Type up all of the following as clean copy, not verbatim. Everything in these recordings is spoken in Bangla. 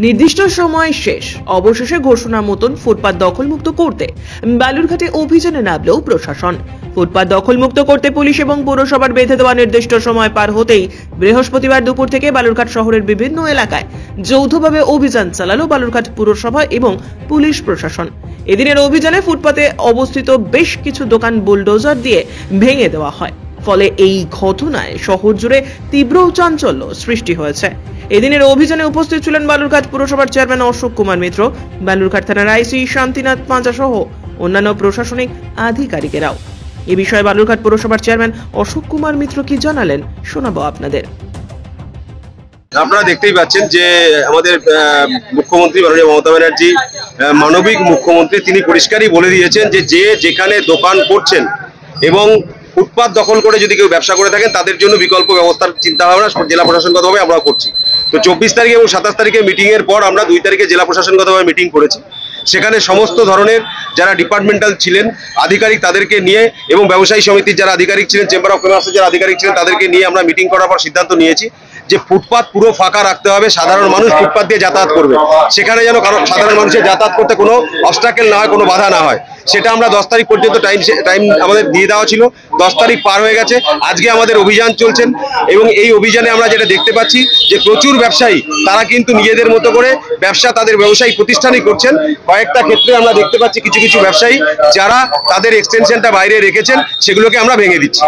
নির্দিষ্ট সময় শেষ, অবশেষে ঘোষণার মতন ফুটপাত দখলমুক্ত করতে বালুরঘাটে অভিযানে নামল প্রশাসন। ফুটপাত দখলমুক্ত করতে পুলিশ এবং পৌরসভার বেঁধে দেওয়া নির্দিষ্ট সময় পার হতেই বৃহস্পতিবার দুপুর থেকে বালুরঘাট শহরের বিভিন্ন এলাকায় যৌথভাবে অভিযান চালালো বালুরঘাট পুরসভা এবং পুলিশ প্রশাসন। এদিনের অভিযানে ফুটপাতে অবস্থিত বেশ কিছু দোকান বুলডোজার দিয়ে ভেঙে দেওয়া হয়। ফলে এই ঘটনায় শহর জুড়ে তীব্র চাঞ্চল্য সৃষ্টি হয়েছে। এদিনের অভিযানে উপস্থিত ছিলেন বালুরঘাট পুরসভার চেয়ারম্যান অশোক কুমার মিত্র, বালুরঘাট থানার আইসি শান্তিনাথ পাঁচা সহ অন্যান্য প্রশাসনিক আধিকারিকেরাও। এ বিষয়ে বালুরঘাট পুরসভার চেয়ারম্যান অশোক কুমার মিত্র কি জানালেন শোনাবো আপনাদের। আপনারা দেখতেই পাচ্ছেন যে আমাদের মুখ্যমন্ত্রী মাননীয় মমতা ব্যানার্জি মানবিক মুখ্যমন্ত্রী, তিনি পরিষ্কারই বলে দিয়েছেন যে যেখানে দোকান করছেন এবং ফুটপাত দখল করে যদি কেউ ব্যবসা করে থাকেন তাদের জন্য বিকল্প ব্যবস্থার চিন্তা ভাবনা জেলা প্রশাসনগতভাবে আমরা করছি। তো 24 তারিখ এবং 27 তারিখে মিটিং এর পর আমরা 2 তারিখে জেলা প্রশাসনগতভাবে মিটিং করেছি। সেখানে সমস্ত ধরনের যারা ডিপার্টমেন্টাল ছিলেন আধিকারিক তাদেরকে নিয়ে এবং ব্যবসায়ী সমিতির যারা আধিকারিক ছিলেন, চেম্বার অফ কমার্সের যারা আধিকারিক ছিলেন তাদেরকে নিয়ে আমরা মিটিং করার পর সিদ্ধান্ত নিয়েছি যে ফুটপাত পুরো ফাঁকা রাখতে হবে, সাধারণ মানুষ ফুটপাত দিয়ে যাতায়াত করবে, সেখানে যেন কারণ সাধারণ মানুষের যাতায়াত করতে কোনো অবস্টাকেল না হয়, কোনো বাধা না হয়। সেটা আমরা 10 তারিখ পর্যন্ত টাইম আমাদের দিয়ে দেওয়া ছিল। 10 তারিখ পার হয়ে গেছে, আজকে আমাদের অভিযান চলছেন এবং এই অভিযানে আমরা যেটা দেখতে পাচ্ছি যে প্রচুর ব্যবসায়ী তারা কিন্তু নিজেদের মতো করে ব্যবসা তাদের ব্যবসায়িক প্রতিষ্ঠানই করছেন। কয়েকটা ক্ষেত্রে আমরা দেখতে পাচ্ছি কিছু কিছু ব্যবসায়ী যারা তাদের এক্সটেনশনটা বাইরে রেখেছেন সেগুলোকে আমরা ভেঙে দিচ্ছি।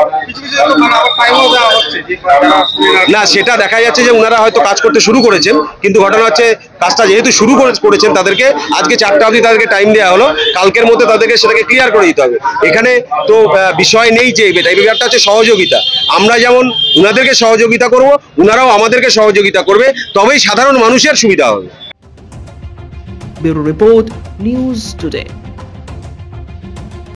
না, সেটা দেখা যাচ্ছে যে ওনারা হয়তো কাজ করতে শুরু করেছেন, কিন্তু ঘটনা হচ্ছে কাজটা যেহেতু শুরু করেছেন তাদেরকে আজকে 4টা অবধি তাদেরকে টাইম দেওয়া হলো, কালকের মধ্যে তাদেরকে সেটাকে ক্লিয়ার করে দিতে হবে। এখানে তো বিষয় নেই যে এই ব্যাপারটা হচ্ছে সহযোগিতা। আমরা যেমন ওনাদেরকে সহযোগিতা করব, ওনারাও আমাদেরকে সহযোগিতা করবে, তবেই সাধারণ মানুষের সুবিধা হবে। Bureau report, news today.